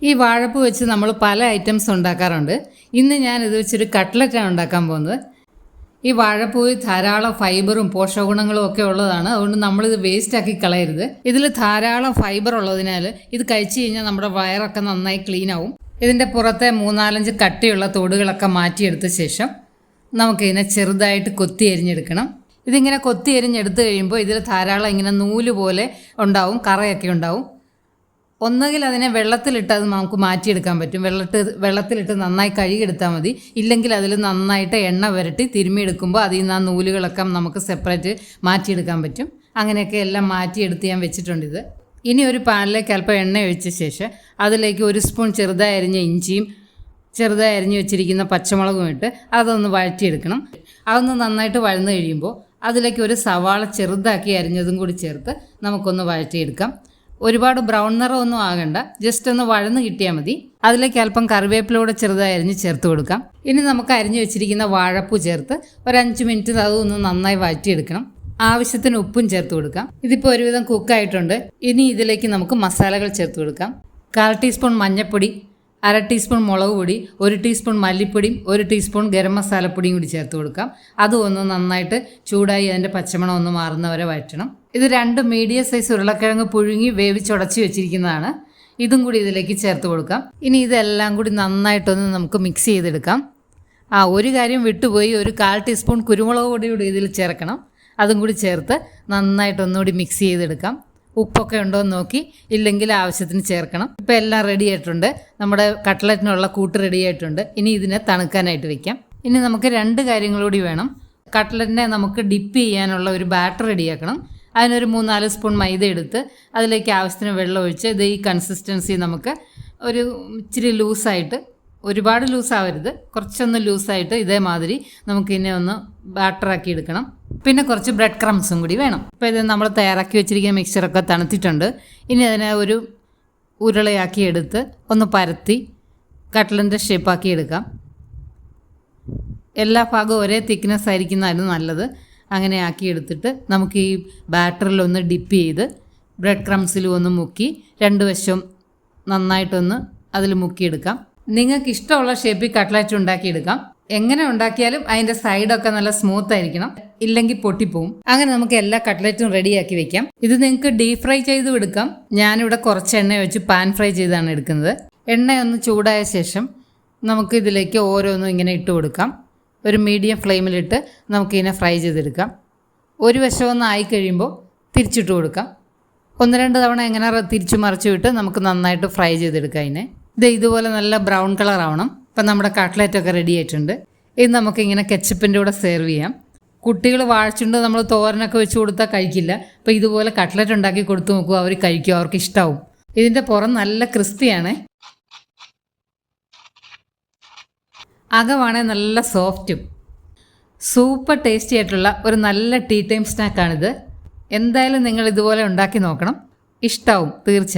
ഈ വാഴപ്പൂ വെച്ച് നമ്മൾ പല ഐറ്റംസ് ഉണ്ടാക്കാറുണ്ട്. ഇന്ന് ഞാൻ ഇത് വെച്ചൊരു കട്ട്ലറ്റാണ് ഉണ്ടാക്കാൻ പോകുന്നത്. ഈ വാഴപ്പൂവിൽ ധാരാളം ഫൈബറും പോഷകഗുണങ്ങളും ഒക്കെ ഉള്ളതാണ്. അതുകൊണ്ട് നമ്മളിത് വേസ്റ്റാക്കി കളയരുത്. ഇതിൽ ധാരാളം ഫൈബർ ഉള്ളതിനാൽ ഇത് കഴിച്ചു കഴിഞ്ഞാൽ നമ്മുടെ വയറൊക്കെ നന്നായി ക്ലീൻ ആവും. ഇതിൻ്റെ പുറത്തെ 3-4 കട്ടിയുള്ള തോടുകളൊക്കെ മാറ്റിയെടുത്ത ശേഷം നമുക്കിതിനെ ചെറുതായിട്ട് കൊത്തി അരിഞ്ഞെടുക്കണം. ഇതിങ്ങനെ കൊത്തി അരിഞ്ഞെടുത്ത് കഴിയുമ്പോൾ ഇതിൽ ധാരാളം ഇങ്ങനെ നൂല് പോലെ ഉണ്ടാവും, കറയൊക്കെ ഉണ്ടാവും. ഒന്നുകിൽ അതിനെ വെള്ളത്തിലിട്ട് അത് നമുക്ക് മാറ്റിയെടുക്കാൻ പറ്റും. വെള്ളത്തിലിട്ട് നന്നായി കഴുകിയെടുത്താൽ മതി. ഇല്ലെങ്കിൽ അതിൽ നന്നായിട്ട് എണ്ണ പുരട്ടി തിരുമ്മിയെടുക്കുമ്പോൾ അതിൽ നിന്ന് ആ നൂലുകളൊക്കെ നമുക്ക് സെപ്പറേറ്റ് മാറ്റിയെടുക്കാൻ പറ്റും. അങ്ങനെയൊക്കെ എല്ലാം മാറ്റിയെടുത്ത് ഞാൻ വെച്ചിട്ടുണ്ട്. ഇനി ഒരു പാനിലേക്ക് അല്പം എണ്ണ ഒഴിച്ച ശേഷം അതിലേക്ക് 1 സ്പൂൺ ചെറുതായി അരിഞ്ഞ ഇഞ്ചിയും ചെറുതായി അരിഞ്ഞ് വെച്ചിരിക്കുന്ന പച്ചമുളകും ഇട്ട് അതൊന്ന് വഴറ്റിയെടുക്കണം. അതൊന്ന് നന്നായിട്ട് വഴന്നു കഴിയുമ്പോൾ അതിലേക്ക് ഒരു സവാള ചെറുതാക്കി അരിഞ്ഞതും കൂടി ചേർത്ത് നമുക്കൊന്ന് വഴറ്റിയെടുക്കാം. ഒരുപാട് ബ്രൗൺ നിറമൊന്നും ആകണ്ട, ജസ്റ്റ് ഒന്ന് വഴന്ന് കിട്ടിയാൽ മതി. അതിലേക്ക് അല്പം കറിവേപ്പിലൂടെ ചെറുതായി അരിഞ്ഞ് ചേർത്ത് കൊടുക്കാം. ഇനി നമുക്ക് അരിഞ്ഞു വെച്ചിരിക്കുന്ന വാഴപ്പൂ ചേർത്ത് ഒരു 5 മിനിറ്റ് അതൊന്ന് നന്നായി വഴറ്റിയെടുക്കണം. ആവശ്യത്തിന് ഉപ്പും ചേർത്ത് കൊടുക്കാം. ഇതിപ്പോൾ ഒരുവിധം കുക്കായിട്ടുണ്ട്. ഇനി ഇതിലേക്ക് നമുക്ക് മസാലകൾ ചേർത്ത് കൊടുക്കാം. 1/4 ടീസ്പൂൺ മഞ്ഞൾപ്പൊടി, 1/2 ടീസ്പൂൺ മുളക് പൊടി, 1 ടീസ്പൂൺ മല്ലിപ്പൊടിയും 1 ടീസ്പൂൺ ഗരം മസാലപ്പൊടിയും കൂടി ചേർത്ത് കൊടുക്കാം. അതും ഒന്ന് നന്നായിട്ട് ചൂടായി അതിൻ്റെ പച്ചമണം ഒന്ന് മാറുന്നവരെ വഴറ്റണം. ഇത് 2 മീഡിയം സൈസ് ഉരുളക്കിഴങ്ങ് പുഴുങ്ങി വേവിച്ചുടച്ച് വെച്ചിരിക്കുന്നതാണ്. ഇതും കൂടി ഇതിലേക്ക് ചേർത്ത് കൊടുക്കാം. ഇനി ഇതെല്ലാം കൂടി നന്നായിട്ടൊന്ന് നമുക്ക് മിക്സ് ചെയ്തെടുക്കാം. ഒരു കാര്യം വിട്ടുപോയി, ഒരു 1/4 ടീസ്പൂൺ കുരുമുളക് പൊടി കൂടി ഇതിൽ ചേർക്കണം. അതും കൂടി ചേർത്ത് നന്നായിട്ടൊന്നുകൂടി മിക്സ് ചെയ്തെടുക്കാം. ഉപ്പൊക്കെ ഉണ്ടോ എന്ന് നോക്കി, ഇല്ലെങ്കിൽ ആവശ്യത്തിന് ചേർക്കണം. ഇപ്പോൾ എല്ലാം റെഡി ആയിട്ടുണ്ട്. നമ്മുടെ കട്ട്ലറ്റിനുള്ള കൂട്ട് റെഡി ആയിട്ടുണ്ട്. ഇനി ഇതിനെ തണുക്കാനായിട്ട് വെക്കാം. ഇനി നമുക്ക് 2 കാര്യങ്ങളൂടി വേണം. കട്ട്ലറ്റിനെ നമുക്ക് ഡിപ്പ് ചെയ്യാനുള്ള ഒരു ബാറ്റർ റെഡിയാക്കണം. അതിനൊരു 3-4 സ്പൂൺ മൈദ എടുത്ത് അതിലേക്ക് ആവശ്യത്തിന് വെള്ളം ഒഴിച്ച് ഇത് ഈ കൺസിസ്റ്റൻസി നമുക്ക് ഒരു ഇച്ചിരി ലൂസായിട്ട്, ഒരുപാട് ലൂസാവരുത്, കുറച്ചൊന്ന് ലൂസായിട്ട് ഇതേമാതിരി നമുക്കിതിനെ ഒന്ന് ബാറ്ററാക്കി എടുക്കണം. പിന്നെ കുറച്ച് ബ്രെഡ് ക്രംസും കൂടി വേണം. അപ്പോൾ ഇത് നമ്മൾ തയ്യാറാക്കി വെച്ചിരിക്കുന്ന മിക്സറൊക്കെ തണുത്തിട്ടുണ്ട്. ഇനി അതിനെ ഒരു ഉരുളയാക്കി എടുത്ത് ഒന്ന് പരത്തി കട്ട്ലറ്റിൻ്റെ ഷേപ്പാക്കി എടുക്കാം. എല്ലാ ഭാഗവും ഒരേ തിക്നെസ് ആയിരിക്കുന്നതായിരുന്നു നല്ലത്. അങ്ങനെ ആക്കി എടുത്തിട്ട് നമുക്ക് ഈ ബാറ്ററിലൊന്ന് ഡിപ്പ് ചെയ്ത് ബ്രെഡ് ക്രംസിലും ഒന്ന് മുക്കി 2 വശവും നന്നായിട്ടൊന്ന് അതിൽ മുക്കിയെടുക്കാം. നിങ്ങൾക്ക് ഇഷ്ടമുള്ള ഷേപ്പിൽ കട്ട്ലറ്റ് ഉണ്ടാക്കിയെടുക്കാം. എങ്ങനെ ഉണ്ടാക്കിയാലും അതിൻ്റെ സൈഡൊക്കെ നല്ല സ്മൂത്ത് ആയിരിക്കണം, ഇല്ലെങ്കിൽ പൊട്ടിപ്പോവും. അങ്ങനെ നമുക്ക് എല്ലാ കട്ട്ലറ്റും റെഡിയാക്കി വെക്കാം. ഇത് നിങ്ങൾക്ക് ഡീപ് ഫ്രൈ ചെയ്തും എടുക്കാം. ഞാനിവിടെ കുറച്ച് എണ്ണ വെച്ച് പാൻ ഫ്രൈ ചെയ്താണ് എടുക്കുന്നത്. എണ്ണ ഒന്ന് ചൂടായ ശേഷം നമുക്ക് ഇതിലേക്ക് ഓരോന്നും ഇങ്ങനെ ഇട്ട് കൊടുക്കാം. ഒരു മീഡിയം ഫ്ലെയിമിലിട്ട് നമുക്കിതിനെ ഫ്രൈ ചെയ്തെടുക്കാം. ഒരു വശം ഒന്ന് ആയി കഴിയുമ്പോൾ തിരിച്ചിട്ട് കൊടുക്കാം. 1-2 തവണ ഇങ്ങനെ തിരിച്ചു മറിച്ചു വിട്ട് നമുക്ക് നന്നായിട്ട് ഫ്രൈ ചെയ്തെടുക്കാം. ഇതുപോലെ നല്ല ബ്രൗൺ കളർ ആവണം. ഇപ്പം നമ്മുടെ കട്ട്ലറ്റൊക്കെ റെഡി ആയിട്ടുണ്ട്. ഇത് നമുക്കിങ്ങനെ കെച്ചപ്പിൻ്റെ കൂടെ സെർവ് ചെയ്യാം. കുട്ടികൾ വാഴച്ചുണ്ട് നമ്മൾ തോരനൊക്കെ വെച്ച് കൊടുത്താൽ കഴിക്കില്ല. അപ്പോൾ ഇതുപോലെ കട്ട്ലറ്റ് ഉണ്ടാക്കി കൊടുത്തു നോക്കുക, അവർ കഴിക്കും, അവർക്ക് ഇഷ്ടമാവും. ഇതിൻ്റെ പുറം നല്ല ക്രിസ്പിയാണ്, അകമാണെങ്കിൽ നല്ല സോഫ്റ്റും. സൂപ്പർ ടേസ്റ്റി ആയിട്ടുള്ള ഒരു നല്ല ടീ ടൈം സ്നാക്കാണിത്. എന്തായാലും നിങ്ങൾ ഇതുപോലെ ഉണ്ടാക്കി നോക്കണം, ഇഷ്ടമാവും തീർച്ചയായും.